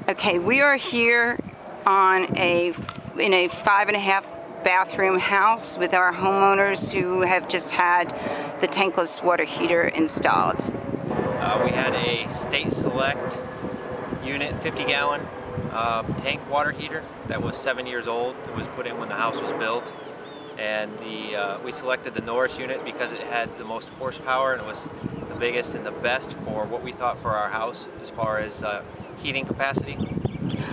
Okay, we are here in a 5.5 bathroom house with our homeowners who have just had the tankless water heater installed. We had a State Select unit, 50-gallon tank water heater that was 7 years old. It was put in when the house was built, and we selected the Noritz unit because it had the most horsepower and it was the biggest and the best for what we thought for our house as far as heating capacity.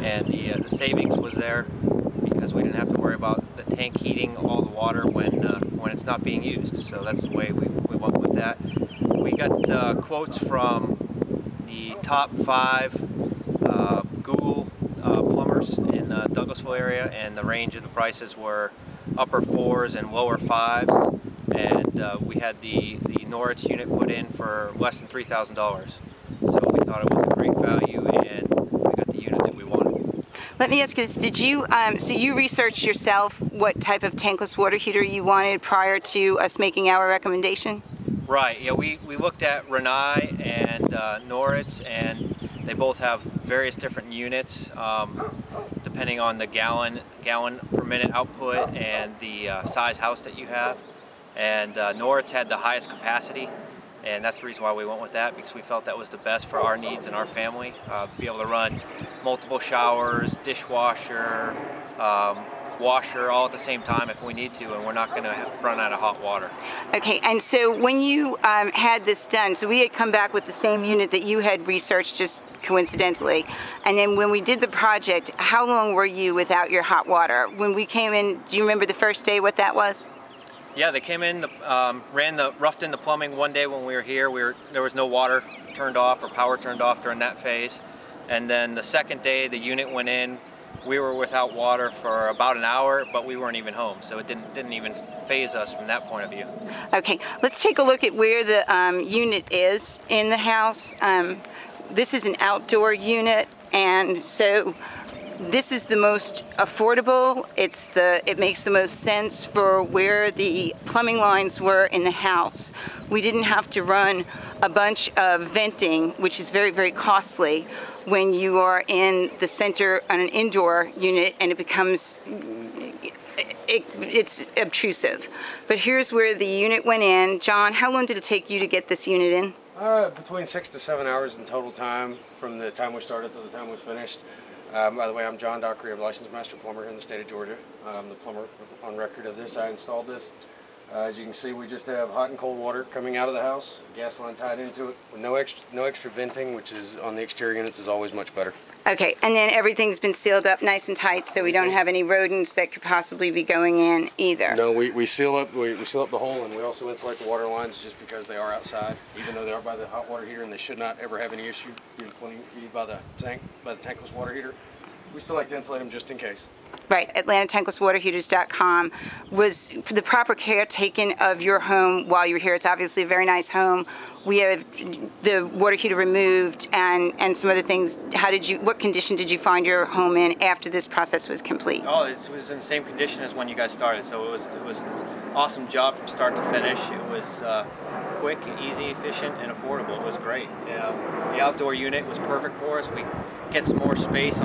And the savings was there because we didn't have to worry about the tank heating all the water when it's not being used. So that's the way we went with that. We got quotes from the top 5 Google plumbers in the Douglasville area, and the range of the prices were upper 4s and lower 5s. And we had the Noritz unit put in for less than $3,000. So we thought it was a great value, and we got the unit that we wanted. Let me ask you this, did you, so you researched yourself what type of tankless water heater you wanted prior to us making our recommendation? Right, yeah, we looked at Rinnai and Noritz, and they both have various different units depending on the gallon per minute output and the size house that you have. And Noritz had the highest capacity, and that's the reason why we went with that, because we felt that was the best for our needs and our family. Be able to run multiple showers, dishwasher, washer all at the same time if we need to, and we're not going to run out of hot water. Okay, and so when you had this done, so we had come back with the same unit that you had researched just coincidentally, and then when we did the project, how long were you without your hot water? When we came in, do you remember the first day what that was? Yeah, they came in, roughed in the plumbing one day when we were here. There was no water turned off or power turned off during that phase. And then the second day the unit went in, we were without water for about an hour, but we weren't even home, so it didn't even phase us from that point of view. Okay, let's take a look at where the unit is in the house. This is an outdoor unit, and so this is the most affordable. It makes the most sense for where the plumbing lines were in the house. We didn't have to run a bunch of venting, which is very, very costly when you are in the center on an indoor unit, and it becomes it's obtrusive. But here's where the unit went in. John, how long did it take you to get this unit in? Between 6 to 7 hours in total time, from the time we started to the time we finished. By the way, I'm John Dockery. I'm a licensed master plumber in the state of Georgia. I'm the plumber on record of this. I installed this. As you can see, we just have hot and cold water coming out of the house, gas line tied into it, with no extra venting, which is on the exterior units is always much better. Okay, and then everything's been sealed up nice and tight, so we don't have any rodents that could possibly be going in either. No, we seal up the hole, and we also insulate the water lines just because they are outside, even though they are by the hot water heater, and they should not ever have any issue being by the tankless water heater. We still like to insulate them just in case. Right, AtlantaTanklessWaterHeaters.com. Was the proper care taken of your home while you were here? It's obviously a very nice home. We have the water heater removed and some other things. What condition did you find your home in after this process was complete? Oh, it was in the same condition as when you guys started, so it was an awesome job from start to finish. It was quick, easy, efficient, and affordable. It was great. The outdoor unit was perfect for us. We get some more space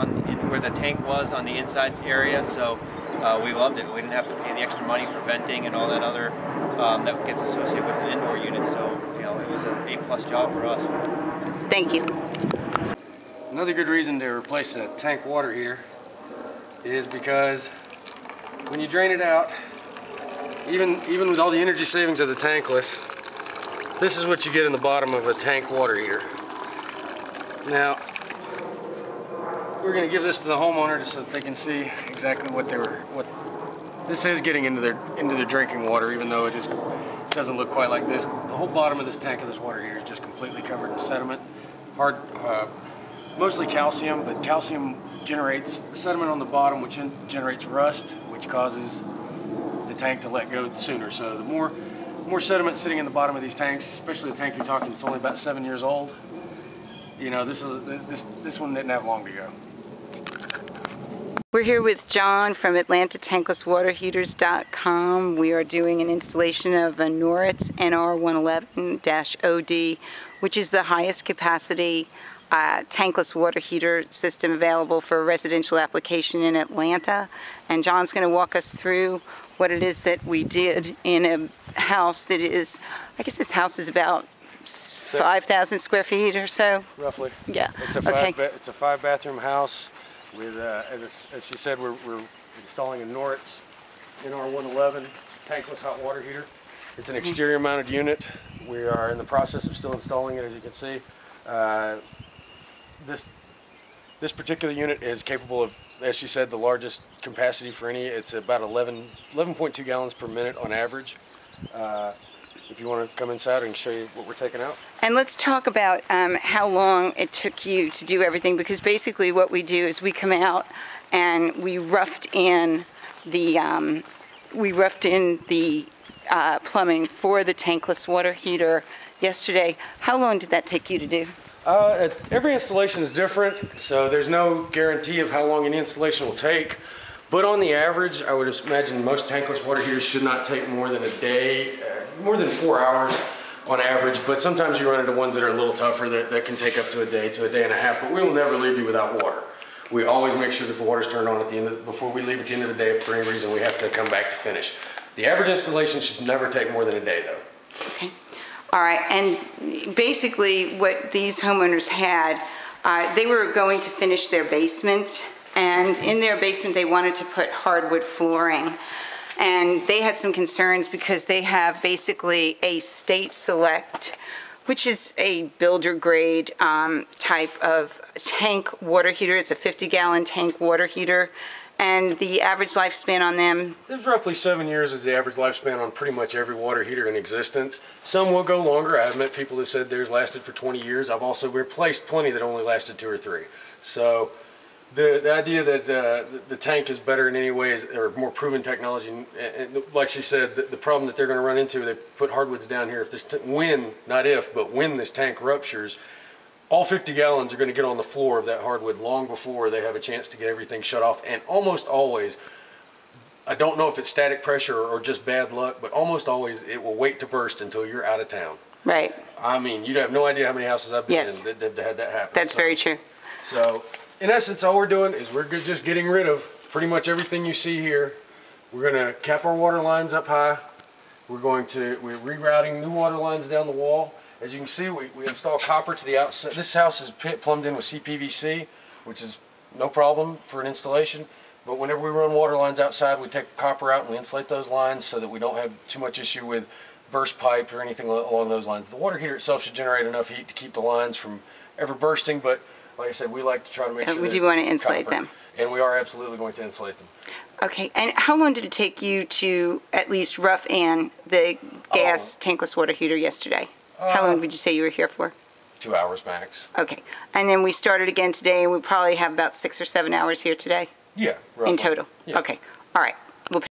where the tank was on the inside area, so we loved it. We didn't have to pay the extra money for venting and all that other that gets associated with an indoor unit. So it was an A+ job for us. Thank you. Another good reason to replace a tank water heater is because when you drain it out, even with all the energy savings of the tankless, this is what you get in the bottom of a tank water heater. Now, we're going to give this to the homeowner just so that they can see exactly what this is getting into their drinking water, even though it doesn't look quite like this. The whole bottom of this tank of this water heater is just completely covered in sediment, mostly calcium, but calcium generates sediment on the bottom, which generates rust, which causes the tank to let go sooner. So the more sediment sitting in the bottom of these tanks, especially the tank you're talking that's only about 7 years old, this one didn't have long to go. We're here with John from AtlantaTanklessWaterHeaters.com. We are doing an installation of a Noritz NR111-OD, which is the highest capacity tankless water heater system available for a residential application in Atlanta. And John's going to walk us through what it is that we did in a house that is, I guess this house is about 5,000 square feet or so. Roughly. Yeah. It's a it's a 5-bathroom house with, as she said, we're installing a Noritz NR111 tankless hot water heater. It's an exterior mounted unit. We are in the process of still installing it, as you can see. This particular unit is capable of, as she said, the largest capacity for any. It's about 11.2 gallons per minute on average. If you want to come inside, I can show you what we're taking out. And let's talk about how long it took you to do everything, because basically what we do is we come out and we roughed in the plumbing for the tankless water heater yesterday. How long did that take you to do? Every installation is different, so there's no guarantee of how long any installation will take. But on the average, I would imagine most tankless water heaters should not take more than a day, more than 4 hours on average. But sometimes you run into ones that are a little tougher that can take up to a day and a half. But we will never leave you without water. We always make sure that the water's turned on at the end before we leave at the end of the day. If for any reason we have to come back to finish. The average installation should never take more than a day, though. Okay. All right. And basically, what these homeowners had, they were going to finish their basement. And in their basement, they wanted to put hardwood flooring. And they had some concerns because they have basically a state select, which is a builder grade type of tank water heater. It's a 50-gallon tank water heater. And the average lifespan on them? There's roughly 7 years is the average lifespan on pretty much every water heater in existence. Some will go longer. I've met people who said theirs lasted for 20 years. I've also replaced plenty that only lasted 2 or 3. So the idea that the tank is better in any way is, or more proven technology, and like she said, the problem that they're going to run into, they put hardwoods down here. If this when this tank ruptures, all 50 gallons are going to get on the floor of that hardwood long before they have a chance to get everything shut off. And almost always, I don't know if it's static pressure or just bad luck, but almost always it will wait to burst until you're out of town. Right. I mean, you'd have no idea how many houses I've been in that had that happen. That's very true. So, in essence, all we're doing is we're just getting rid of pretty much everything you see here. We're going to cap our water lines up high. We're rerouting new water lines down the wall. As you can see, we install copper to the outside. This house is plumbed in with CPVC, which is no problem for an installation. But whenever we run water lines outside, we take copper out and we insulate those lines so that we don't have too much issue with burst pipe or anything along those lines. The water heater itself should generate enough heat to keep the lines from ever bursting, but like I said, we like to try to make sure we do want to insulate copper, them. And we are absolutely going to insulate them. Okay, and how long did it take you to at least rough in the gas tankless water heater yesterday? How long would you say you were here for? 2 hours max. Okay, and then we started again today, and we probably have about 6 or 7 hours here today? Yeah, roughly. In total? Yeah. Okay, all right.